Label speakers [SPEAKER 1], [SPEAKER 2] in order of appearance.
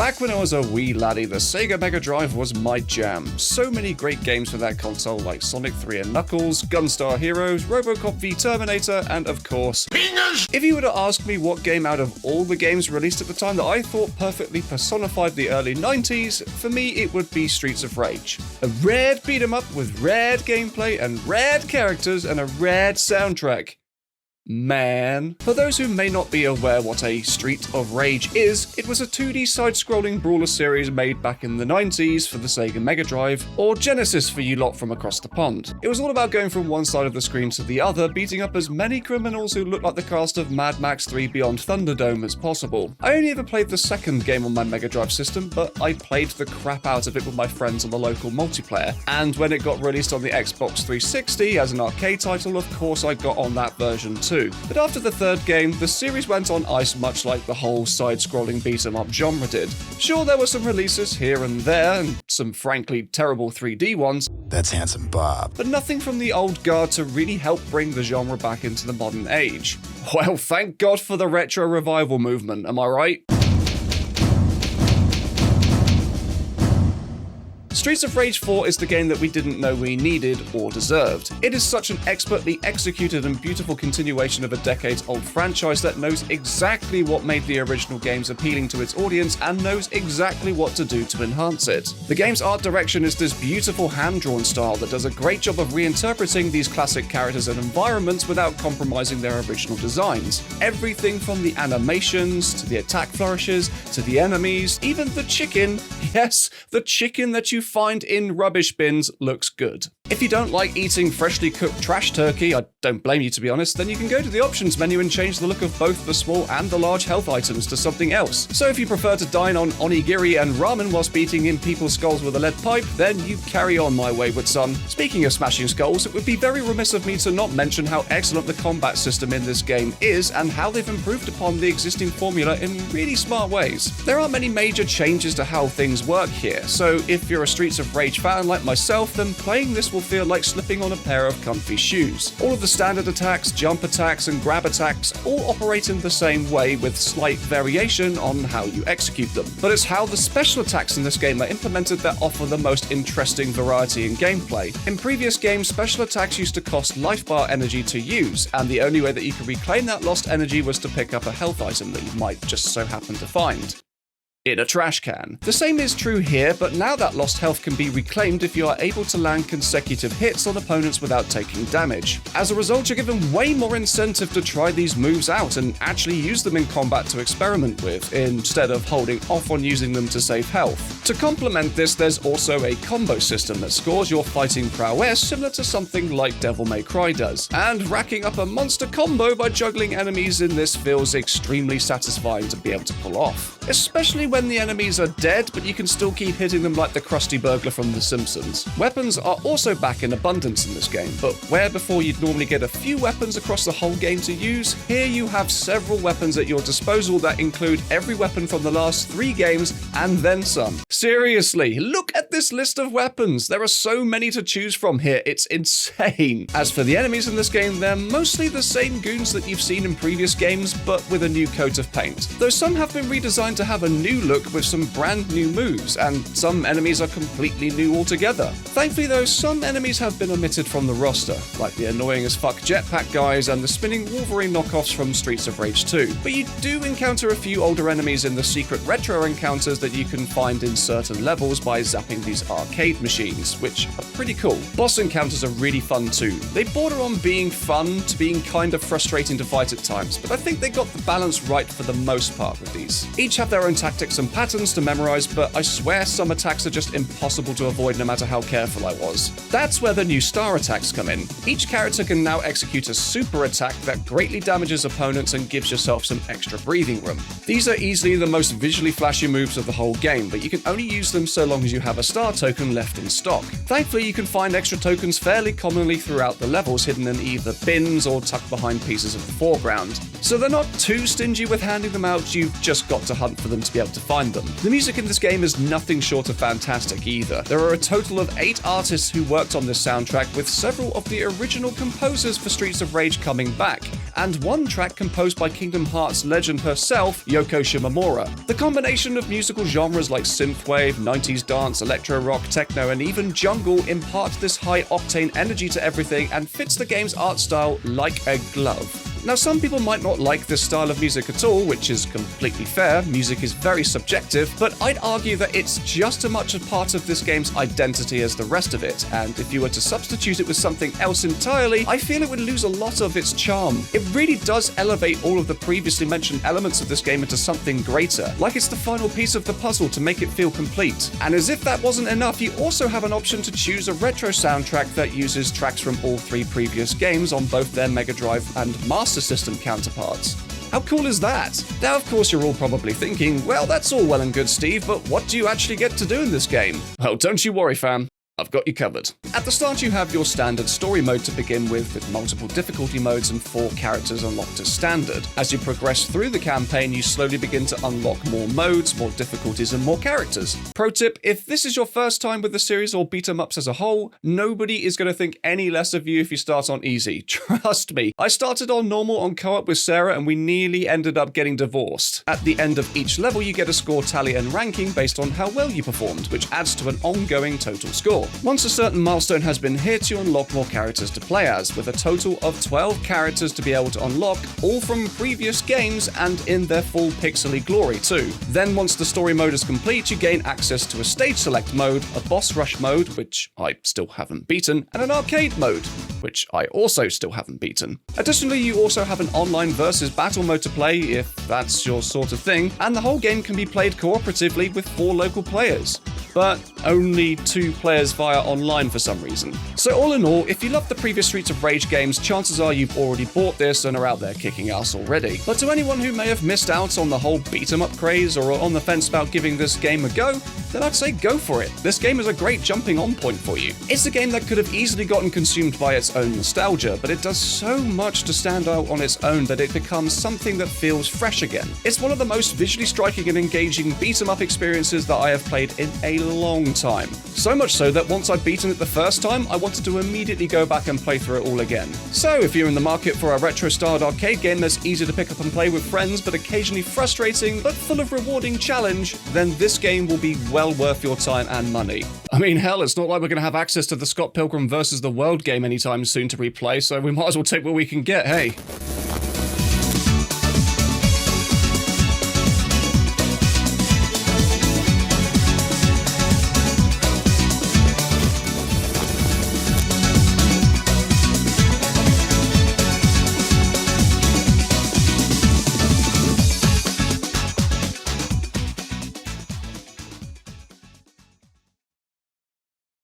[SPEAKER 1] Back when I was a wee laddie, the Sega Mega Drive was my jam. So many great games for that console like Sonic 3 and Knuckles, Gunstar Heroes, Robocop v Terminator, and of course, Fingers! If you were to ask me what game out of all the games released at the time that I thought perfectly personified the early 90s, for me it would be Streets of Rage. A rad beat 'em up with rad gameplay and rad characters and a rad soundtrack. Man. For those who may not be aware what a Street of Rage is, it was a 2D side-scrolling brawler series made back in the 90s for the Sega Mega Drive, or Genesis for you lot from across the pond. It was all about going from one side of the screen to the other, beating up as many criminals who looked like the cast of Mad Max 3 Beyond Thunderdome as possible. I only ever played the second game on my Mega Drive system, but I played the crap out of it with my friends on the local multiplayer, and when it got released on the Xbox 360 as an arcade title, of course I got on that version too. But after the third game, the series went on ice much like the whole side-scrolling beat-em-up genre did. Sure, there were some releases here and there, and some frankly terrible 3D ones.
[SPEAKER 2] That's Handsome Bob.
[SPEAKER 1] But nothing from the old guard to really help bring the genre back into the modern age. Well, thank God for the retro revival movement, am I right? Streets of Rage 4 is the game that we didn't know we needed or deserved. It is such an expertly executed and beautiful continuation of a decades-old franchise that knows exactly what made the original games appealing to its audience and knows exactly what to do to enhance it. The game's art direction is this beautiful hand-drawn style that does a great job of reinterpreting these classic characters and environments without compromising their original designs. Everything from the animations, to the attack flourishes, to the enemies, even the chicken, yes, the chicken that you find in rubbish bins looks good. If you don't like eating freshly cooked trash turkey, I don't blame you to be honest, then you can go to the options menu and change the look of both the small and the large health items to something else. So if you prefer to dine on onigiri and ramen whilst beating in people's skulls with a lead pipe, then you carry on, my wayward son. Speaking of smashing skulls, it would be very remiss of me to not mention how excellent the combat system in this game is and how they've improved upon the existing formula in really smart ways. There aren't many major changes to how things work here, so if you're a Streets of Rage fan like myself, then playing this will feel like slipping on a pair of comfy shoes. All of the standard attacks, jump attacks, and grab attacks all operate in the same way with slight variation on how you execute them. But it's how the special attacks in this game are implemented that offer the most interesting variety in gameplay. In previous games, special attacks used to cost life bar energy to use, and the only way that you could reclaim that lost energy was to pick up a health item that you might just so happen to find in a trash can. The same is true here, but now that lost health can be reclaimed if you are able to land consecutive hits on opponents without taking damage. As a result, you're given way more incentive to try these moves out and actually use them in combat to experiment with, instead of holding off on using them to save health. To complement this, there's also a combo system that scores your fighting prowess similar to something like Devil May Cry does, and racking up a monster combo by juggling enemies in this feels extremely satisfying to be able to pull off. Especially when the enemies are dead, but you can still keep hitting them like the Krusty Burglar from The Simpsons. Weapons are also back in abundance in this game, but where before you'd normally get a few weapons across the whole game to use, here you have several weapons at your disposal that include every weapon from the last 3 games and then some. Seriously, look at this list of weapons. There are so many to choose from here, it's insane. As for the enemies in this game, they're mostly the same goons that you've seen in previous games, but with a new coat of paint. Though some have been redesigned to have a new look with some brand new moves, and some enemies are completely new altogether. Thankfully though, some enemies have been omitted from the roster, like the annoying as fuck jetpack guys and the spinning Wolverine knockoffs from Streets of Rage 2. But you do encounter a few older enemies in the secret retro encounters that you can find in certain levels by zapping these arcade machines, which are pretty cool. Boss encounters are really fun too. They border on being fun to being kind of frustrating to fight at times, but I think they got the balance right for the most part with these. Each have their own tactics and patterns to memorize, but I swear some attacks are just impossible to avoid no matter how careful I was. That's where the new star attacks come in. Each character can now execute a super attack that greatly damages opponents and gives yourself some extra breathing room. These are easily the most visually flashy moves of the whole game, but you can only use them so long as you have a star token left in stock. Thankfully, you can find extra tokens fairly commonly throughout the levels, hidden in either bins or tucked behind pieces of the foreground. So they're not too stingy with handing them out, you've just got to hunt for them to be able to find them. The music in this game is nothing short of fantastic either. There are a total of 8 artists who worked on this soundtrack, with several of the original composers for Streets of Rage coming back, and one track composed by Kingdom Hearts legend herself, Yoko Shimomura. The combination of musical genres like synthwave, 90s dance, electro rock, techno, and even jungle impart this high-octane energy to everything and fits the game's art style like a glove. Now, some people might not like this style of music at all, which is completely fair. Music is very subjective, but I'd argue that it's just as much a part of this game's identity as the rest of it, and if you were to substitute it with something else entirely, I feel it would lose a lot of its charm. It really does elevate all of the previously mentioned elements of this game into something greater, like it's the final piece of the puzzle to make it feel complete. And as if that wasn't enough, you also have an option to choose a retro soundtrack that uses tracks from all 3 previous games on both their Mega Drive and Master System counterparts. How cool is that? Now, of course, you're all probably thinking, well, that's all well and good, Steve, but what do you actually get to do in this game? Well, don't you worry, fam. I've got you covered. At the start, you have your standard story mode to begin with multiple difficulty modes and 4 characters unlocked as standard. As you progress through the campaign, you slowly begin to unlock more modes, more difficulties, and more characters. Pro tip, if this is your first time with the series or beat 'em ups as a whole, nobody is going to think any less of you if you start on easy. Trust me. I started on normal on co-op with Sarah, and we nearly ended up getting divorced. At the end of each level, you get a score tally and ranking based on how well you performed, which adds to an ongoing total score. Once a certain milestone has been hit, you unlock more characters to play as, with a total of 12 characters to be able to unlock, all from previous games and in their full pixely glory too. Then once the story mode is complete, you gain access to a stage select mode, a boss rush mode, which I still haven't beaten, and an arcade mode, which I also still haven't beaten. Additionally, you also have an online versus battle mode to play, if that's your sort of thing, and the whole game can be played cooperatively with 4 local players. But only 2 players via online for some reason. So all in all, if you love the previous Streets of Rage games, chances are you've already bought this and are out there kicking ass already. But to anyone who may have missed out on the whole beat-em-up craze or are on the fence about giving this game a go, then I'd say go for it. This game is a great jumping on point for you. It's a game that could have easily gotten consumed by its own nostalgia, but it does so much to stand out on its own that it becomes something that feels fresh again. It's one of the most visually striking and engaging beat-em-up experiences that I have played in a long time. So much so that once I'd beaten it the first time, I wanted to immediately go back and play through it all again. So if you're in the market for a retro-styled arcade game that's easy to pick up and play with friends, but occasionally frustrating, but full of rewarding challenge, then this game will be well worth your time and money. I mean, hell, it's not like we're going to have access to the Scott Pilgrim vs. the World game anytime soon to replay, so we might as well take what we can get, hey?